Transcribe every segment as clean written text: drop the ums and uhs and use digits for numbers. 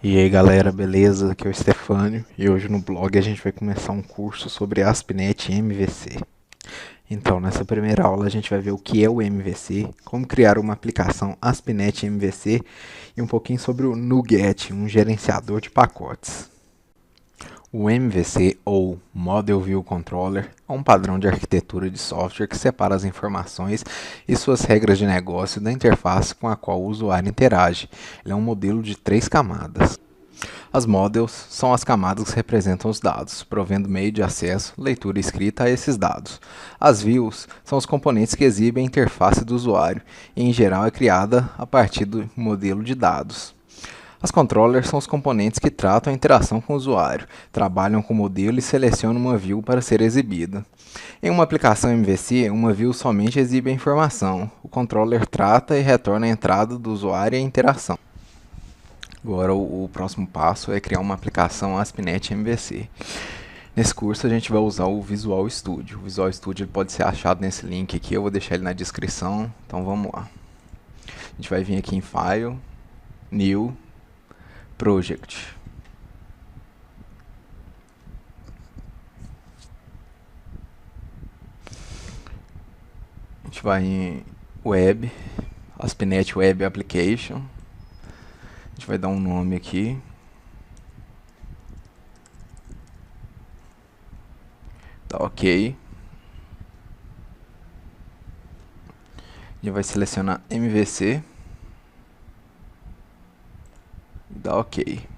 E aí galera, beleza? Aqui é o Stefânio e hoje no blog a gente vai começar um curso sobre ASP.NET MVC. Então, nessa primeira aula a gente vai ver o que é o MVC, como criar uma aplicação ASP.NET MVC e um pouquinho sobre o NuGet, um gerenciador de pacotes. O MVC, ou Model View Controller, é um padrão de arquitetura de software que separa as informações e suas regras de negócio da interface com a qual o usuário interage. Ele é um modelo de 3 camadas. As models são as camadas que representam os dados, provendo meio de acesso, leitura e escrita a esses dados. As views são os componentes que exibem a interface do usuário e, em geral, é criada a partir do modelo de dados. As controllers são os componentes que tratam a interação com o usuário, trabalham com o modelo e selecionam uma view para ser exibida. Em uma aplicação MVC, uma view somente exibe a informação. O controller trata e retorna a entrada do usuário e a interação. Agora o próximo passo é criar uma aplicação ASP.NET MVC. Nesse curso a gente vai usar o Visual Studio. O Visual Studio ele pode ser achado nesse link aqui, eu vou deixar ele na descrição. Então vamos lá. A gente vai vir aqui em File, New, Project. A gente vai em Web, ASP.NET Web Application. A gente vai dar um nome aqui. Tá ok. A gente vai selecionar MVC. E dá ok.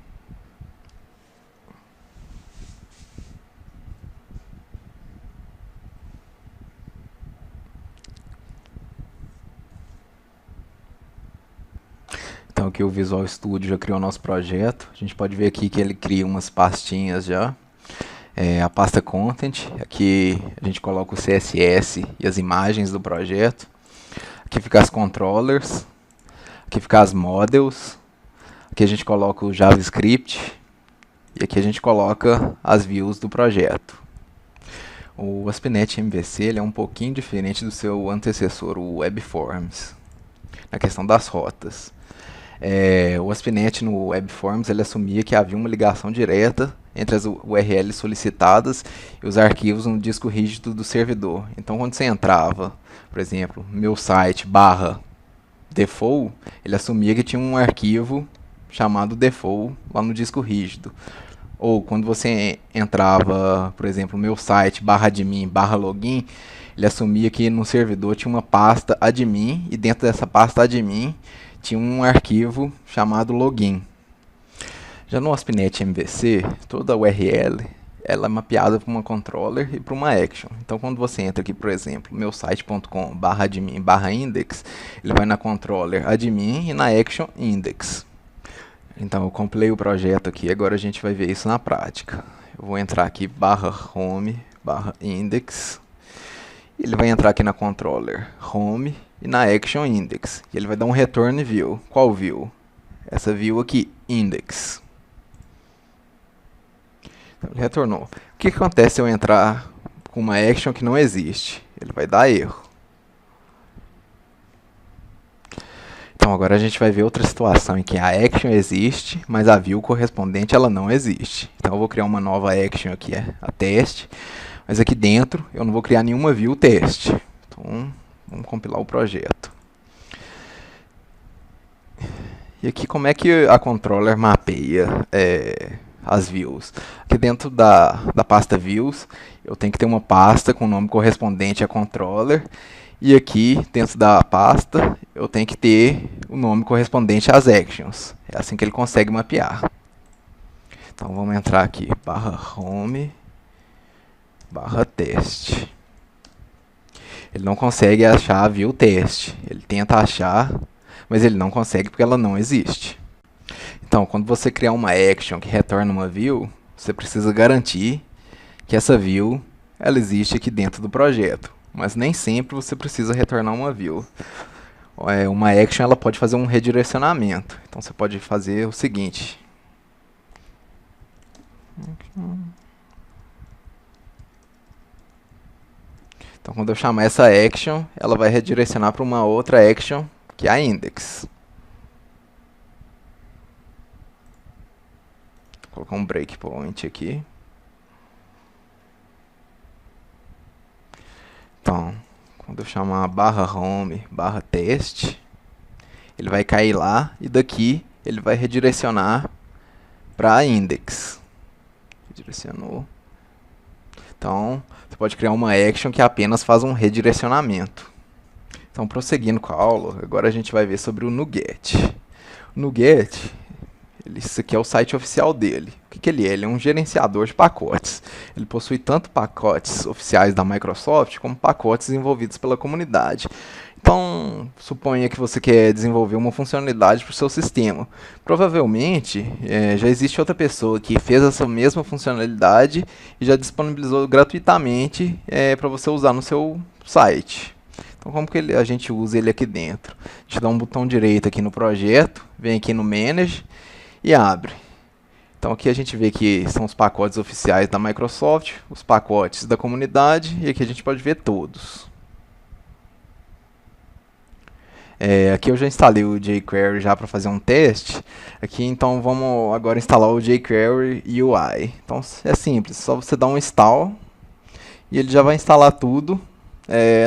Então aqui o Visual Studio já criou o nosso projeto. A gente pode ver aqui que ele cria umas pastinhas já. A pasta Content, aqui a gente coloca o CSS e as imagens do projeto. Aqui fica as controllers. Aqui fica as models. Aqui a gente coloca o JavaScript. E aqui a gente coloca as views do projeto. O ASP.NET MVC ele é um pouquinho diferente do seu antecessor, o WebForms, na questão das rotas. O ASP.NET no WebForms ele assumia que havia uma ligação direta entre as URLs solicitadas e os arquivos no disco rígido do servidor. Então, quando você entrava, por exemplo, meu site /default, ele assumia que tinha um arquivo chamado default lá no disco rígido. Ou quando você entrava, por exemplo, meu site /admin /login, ele assumia que no servidor tinha uma pasta admin e dentro dessa pasta admin tinha um arquivo chamado login. Já no ASP.NET MVC, toda a URL ela é mapeada para uma controller e para uma action. Então, quando você entra aqui, por exemplo, meu site.com /admin /index, ele vai na controller admin e na action index. Então, eu compilei o projeto aqui, agora a gente vai ver isso na prática. Eu vou entrar aqui /home /index. Ele vai entrar aqui na controller home e na action index. E ele vai dar um return view. Qual view? Essa view aqui, index. Então, ele retornou. O que acontece se eu entrar com uma action que não existe? Ele vai dar erro. Então agora a gente vai ver outra situação em que a action existe, mas a view correspondente ela não existe. Então eu vou criar uma nova action aqui, a teste, mas aqui dentro eu não vou criar nenhuma view teste. Então vamos compilar o projeto. E aqui como é que a controller mapeia as views? Aqui dentro da pasta views eu tenho que ter uma pasta com o nome correspondente à controller. E aqui, dentro da pasta, eu tenho que ter o nome correspondente às actions. É assim que ele consegue mapear. Então, vamos entrar aqui, /home, /teste. Ele não consegue achar a view teste. Ele tenta achar, mas ele não consegue porque ela não existe. Então, quando você criar uma action que retorna uma view, você precisa garantir que essa view ela existe aqui dentro do projeto. Mas nem sempre você precisa retornar uma view. Uma action ela pode fazer um redirecionamento. Então você pode fazer o seguinte. Então quando eu chamar essa action, ela vai redirecionar para uma outra action, que é a index. colocar um breakpoint aqui. Então, quando eu chamar /home /teste, ele vai cair lá e daqui ele vai redirecionar para index. Redirecionou. Então, você pode criar uma action que apenas faz um redirecionamento. Então, prosseguindo com a aula, agora a gente vai ver sobre o NuGet. O NuGet, isso aqui é o site oficial dele. O que ele é? Ele é um gerenciador de pacotes. Ele possui tanto pacotes oficiais da Microsoft, como pacotes desenvolvidos pela comunidade. Então, suponha que você quer desenvolver uma funcionalidade para o seu sistema. Provavelmente, já existe outra pessoa que fez essa mesma funcionalidade e já disponibilizou gratuitamente para você usar no seu site. Então, como que a gente usa ele aqui dentro? A gente dá um botão direito aqui no projeto, vem aqui no Manage e abre. Então, aqui a gente vê que são os pacotes oficiais da Microsoft, os pacotes da comunidade, e aqui a gente pode ver todos. Aqui eu já instalei o jQuery já para fazer um teste. Aqui então vamos agora instalar o jQuery UI. Então é simples, só você dar um install e ele já vai instalar tudo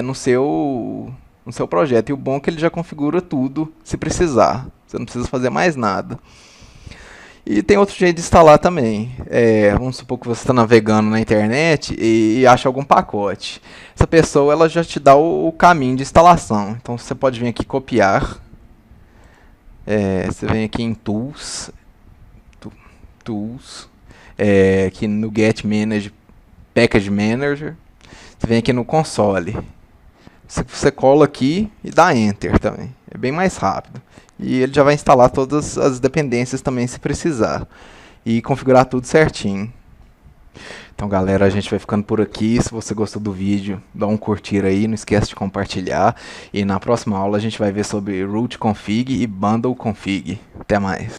no seu projeto. E o bom é que ele já configura tudo se precisar. Você não precisa fazer mais nada. E tem outro jeito de instalar também. Vamos supor que você está navegando na internet e acha algum pacote. Essa pessoa ela já te dá o caminho de instalação. Então você pode vir aqui copiar. Você vem aqui em Tools. Aqui no Get Manage, Package Manager. Você vem aqui no console. Você cola aqui e dá Enter também. É bem mais rápido. E ele já vai instalar todas as dependências também se precisar. E configurar tudo certinho. Então galera, a gente vai ficando por aqui. Se você gostou do vídeo, dá um curtir aí. Não esquece de compartilhar. E na próxima aula a gente vai ver sobre root config e bundle config. Até mais.